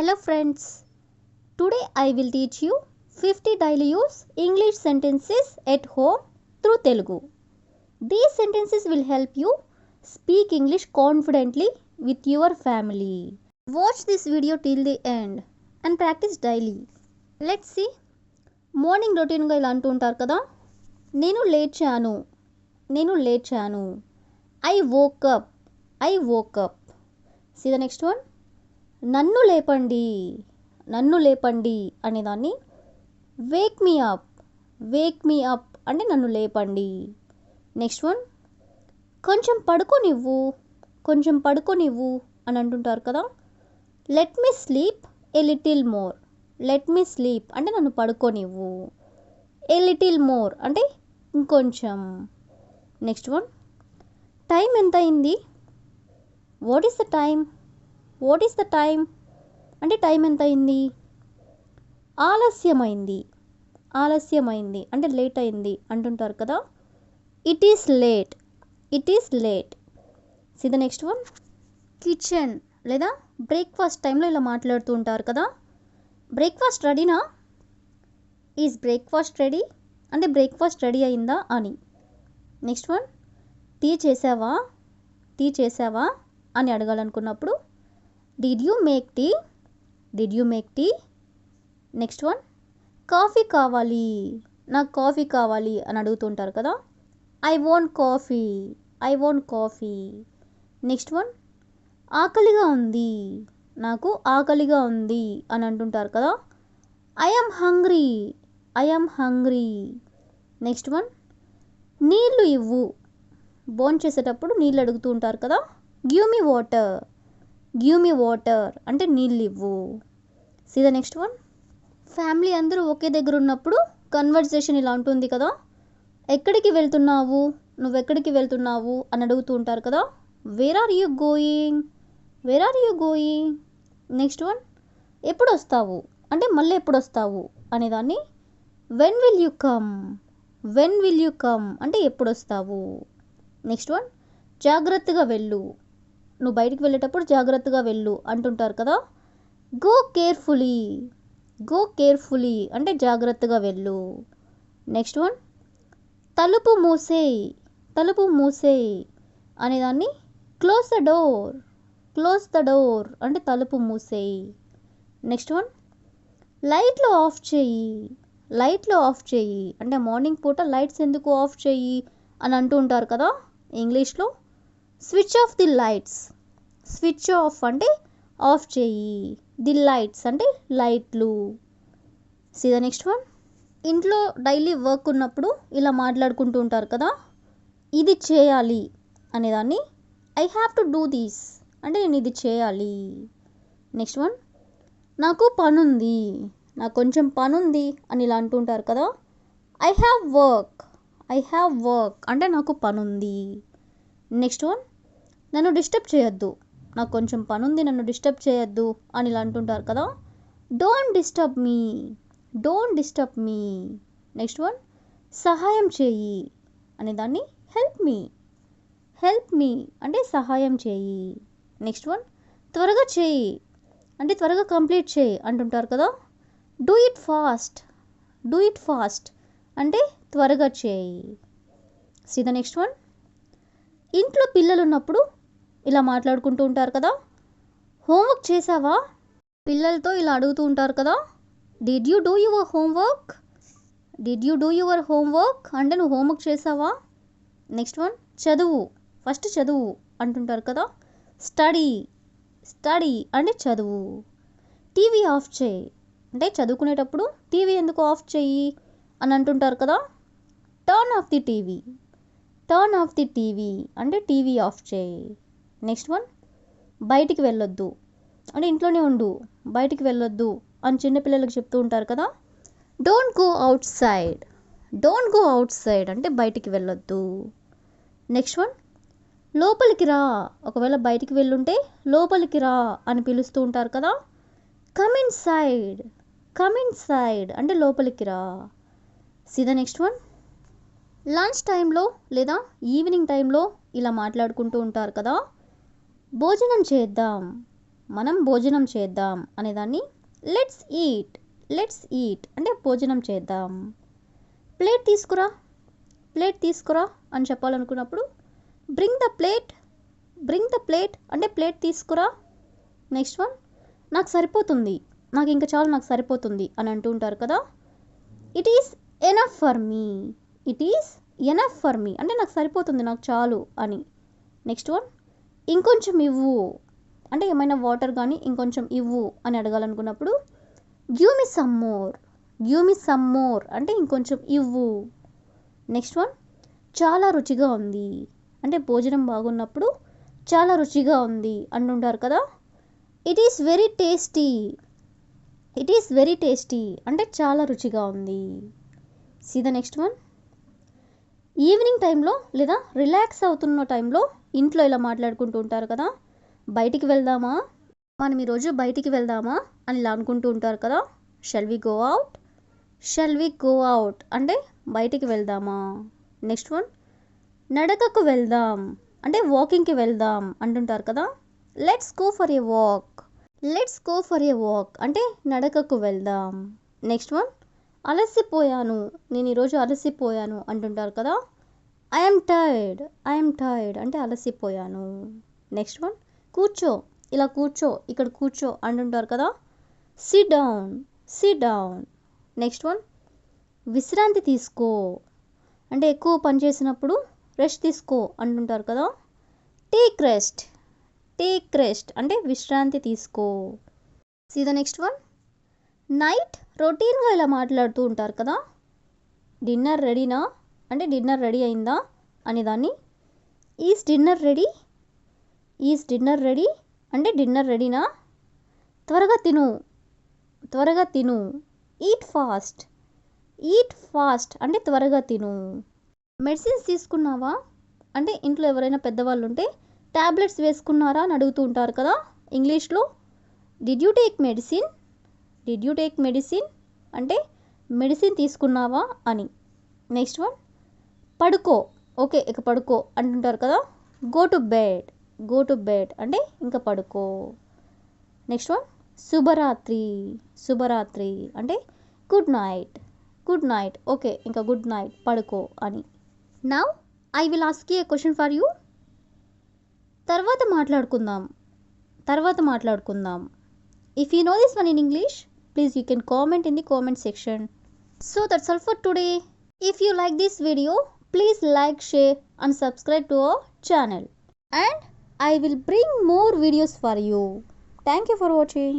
Hello friends. Today I will teach you 50 daily use English sentences at home through Telugu. These sentences will help you speak English confidently with your family. Watch this video till the end and practice daily. Let's see. Morning రొటీన్గా ఇలా అంటూ ఉంటారు కదా. నేను లేచాను. I woke up. See the next one. నన్ను లేపండి అనేదాన్ని వేక్ మీ అప్ అంటే నన్ను లేపండి. Next one. కొంచెం పడుకోనివ్వు అని అంటుంటారు కదా. Let me sleep a little more. Let me sleep అంటే నన్ను పడుకోనివ్వు. ఏ లిటిల్ మోర్ అంటే ఇంకొంచెం. Next one. టైం ఎంత అయింది. వాట్ ఈస్ ద టైం అంటే టైం ఎంత అయింది. ఆలస్యమైంది అంటే లేట్ అయింది అంటుంటారు కదా. It is late. See the next one. Kitchen లేదా బ్రేక్ఫాస్ట్ టైంలో ఇలా మాట్లాడుతూ ఉంటారు కదా. బ్రేక్ఫాస్ట్ రెడీనా. ఈజ్ బ్రేక్ఫాస్ట్ రెడీ అంటే బ్రేక్ఫాస్ట్ రెడీ అయిందా అని. Next one. టీ చేసావా అని అడగాలనుకున్నప్పుడు did you make tea. Next one. నాకు కాఫీ కావాలి అని అడుగుతుంటారు కదా. I want coffee. Next one. నాకు ఆకలిగా ఉంది అని అంటుంటారు కదా. I am hungry. Next one. నీళ్ళు ఇవ్వు. భోంచేసేటప్పుడు నీళ్ళు అడుగుతూ ఉంటారు కదా. గివ్ మీ వాటర్ అంటే నీళ్ళు ఇవ్వు. See the next one. Family అందరూ ఒకే దగ్గర ఉన్నప్పుడు కన్వర్జేషన్ ఇలా ఉంటుంది కదా. నువ్వెక్కడికి వెళ్తున్నావు అని అడుగుతూ ఉంటారు కదా. Where are you going. Next one. ఎప్పుడు వస్తావు అంటే మళ్ళీ ఎప్పుడు వస్తావు అనేదాన్ని వెన్ విల్ యూ కమ్ అంటే ఎప్పుడు వస్తావు. Next one. జాగ్రత్తగా వెళ్ళు. నువ్వు బయటికి వెళ్ళేటప్పుడు జాగ్రత్తగా వెళ్ళు అంటుంటారు కదా. గో కేర్ఫుల్లీ అంటే జాగ్రత్తగా వెళ్ళు. Next one. తలుపు మూసేయ్ అనేదాన్ని క్లోజ్ ద డోర్ అంటే తలుపు మూసేయి. Next one. లైట్లు ఆఫ్ చేయి అంటే మార్నింగ్ పూట లైట్స్ ఎందుకు ఆఫ్ చేయి అని అంటూ ఉంటారు కదా. ఇంగ్లీష్లో స్విచ్ ఆఫ్ అంటే ఆఫ్ చేయి. ది లైట్స్ అంటే లైట్లు. See the next one. ఇంట్లో డైలీ వర్క్ ఉన్నప్పుడు ఇలా మాట్లాడుకుంటూ ఉంటారు కదా. ఇది చేయాలి అనేదాన్ని I have to do this అంటే నేను ఇది చేయాలి. Next one. నాకు కొంచెం పనుంది అని ఇలా అంటుంటారు కదా. ఐ హ్యావ్ వర్క్ అంటే నాకు పనుంది. Next one. నన్ను డిస్టర్బ్ చేయొద్దు. నాకు కొంచెం పనుంది నన్ను డిస్టర్బ్ చేయొద్దు అని ఇలా అంటుంటారు కదా. Don't disturb me. Next one. సహాయం చేయి అనేదాన్ని హెల్ప్ మీ అంటే సహాయం చేయి. Next one. త్వరగా చేయి అంటే త్వరగా కంప్లీట్ చేయి అంటుంటారు కదా. డూ ఇట్ ఫాస్ట్ అంటే త్వరగా చేయి. See the next one. ఇంట్లో పిల్లలు ఉన్నప్పుడు ఇలా మాట్లాడుకుంటూ ఉంటారు కదా. హోంవర్క్ చేసావా. పిల్లలతో ఇలా అడుగుతూ ఉంటారు కదా. Did you do your homework అంటే నువ్వు హోంవర్క్ చేసావా. Next one. ఫస్ట్ చదువు అంటుంటారు కదా. స్టడీ అంటే చదువు. టీవీ ఆఫ్ చేయి అంటే చదువుకునేటప్పుడు టీవీ ఎందుకు ఆఫ్ చేయి అని అంటుంటారు కదా. టర్న్ ఆఫ్ ది టీవీ అంటే టీవీ ఆఫ్ చేయి. Next one. బయటికి వెళ్ళొద్దు అంటే ఇంట్లోనే ఉండు బయటికి వెళ్ళొద్దు అని చిన్నపిల్లలకు చెప్తూ ఉంటారు కదా. డోంట్ గో అవుట్ సైడ్ అంటే బయటికి వెళ్ళొద్దు. Next one. లోపలికి రా. ఒకవేళ బయటికి వెళ్ళుంటే లోపలికి రా అని పిలుస్తూ ఉంటారు కదా. కమ్ ఇన్ సైడ్ అంటే లోపలికి రా. See the next one. Lunch టైంలో లేదా ఈవినింగ్ టైంలో ఇలా మాట్లాడుకుంటూ ఉంటారు కదా. భోజనం చేద్దాం మనం భోజనం చేద్దాం అనేదాన్ని లెట్స్ ఈట్ అంటే భోజనం చేద్దాం. ప్లేట్ తీసుకురా అని చెప్పాలనుకున్నప్పుడు బ్రింగ్ ద ప్లేట్ అంటే ప్లేట్ తీసుకురా. నెక్స్ట్ వన్, నాకు సరిపోతుంది, నాకు సరిపోతుంది అని అంటూ ఉంటారు కదా. It is enough for me అంటే నాకు సరిపోతుంది, నాకు చాలు అని. నెక్స్ట్ వన్, ఇంకొంచెం ఇవ్వు అంటే ఏమైనా వాటర్ కానీ ఇంకొంచెం ఇవ్వు అని అడగాలనుకున్నప్పుడు గివ్ మీ సమ్ మోర్ అంటే ఇంకొంచెం ఇవ్వు. నెక్స్ట్ వన్, చాలా రుచిగా ఉంది అంటే భోజనం బాగున్నప్పుడు చాలా రుచిగా ఉంది అంటుంటారు కదా. ఇట్ ఈస్ వెరీ టేస్టీ అంటే చాలా రుచిగా ఉంది. See the next one, evening టైంలో లేదా రిలాక్స్ అవుతున్న టైంలో ఇంట్లో ఇలా మాట్లాడుకుంటూ ఉంటారు కదా. మనం ఈరోజు బయటికి వెళ్దామా అని ఇలా అనుకుంటూ ఉంటారు కదా. షల్ వి గో అవుట్ అంటే బయటికి వెళ్దామా. నెక్స్ట్ వన్, నడకకు వెళ్దాం అంటే వాకింగ్కి వెళ్దాం అంటుంటారు కదా. Let's go for a walk అంటే నడకకు వెళ్దాం. నెక్స్ట్ వన్, నేను ఈరోజు అలసిపోయాను అంటుంటారు కదా. ఐఎమ్ టైర్డ్ అంటే అలసిపోయాను. నెక్స్ట్ వన్, ఇక్కడ కూర్చో అంటుంటారు కదా. SIT down. నెక్స్ట్ వన్, విశ్రాంతి తీసుకో అంటే ఎక్కువ పని చేసినప్పుడు రెస్ట్ తీసుకో అంటుంటారు కదా. టేక్ రెస్ట్ అంటే విశ్రాంతి తీసుకో. See the next one, night రొటీన్గా ఇలా మాట్లాడుతూ ఉంటారు కదా. డిన్నర్ రెడీనా అంటే డిన్నర్ రెడీ అయిందా అనేదాన్ని ఈజ్ డిన్నర్ రెడీ అంటే డిన్నర్ రెడీనా. త్వరగా తిను ఈట్ ఫాస్ట్ అంటే త్వరగా తిను. మెడిసిన్స్ తీసుకున్నావా అంటే ఇంట్లో ఎవరైనా పెద్దవాళ్ళు ఉంటే ట్యాబ్లెట్స్ వేసుకున్నారా అని అడుగుతూ ఉంటారు కదా. ఇంగ్లీష్లో డిడ్ యూ టేక్ మెడిసిన్ అంటే మెడిసిన్ తీసుకున్నావా అని. నెక్స్ట్ వన్, పడుకో ఇక పడుకో అంటుంటారు కదా. గో టు బెడ్ అంటే ఇంకా పడుకో. నెక్స్ట్ వన్, శుభరాత్రి అంటే గుడ్ నైట్ ఇంకా గుడ్ నైట్ పడుకో అని. Now I will ask you A question for you. తర్వాత మాట్లాడుకుందాం. If you know this one in English, please you can comment in the comment section. So that's all for today. If you like this video, please like, share and subscribe to our channel. And I will bring more videos for you. Thank you for watching.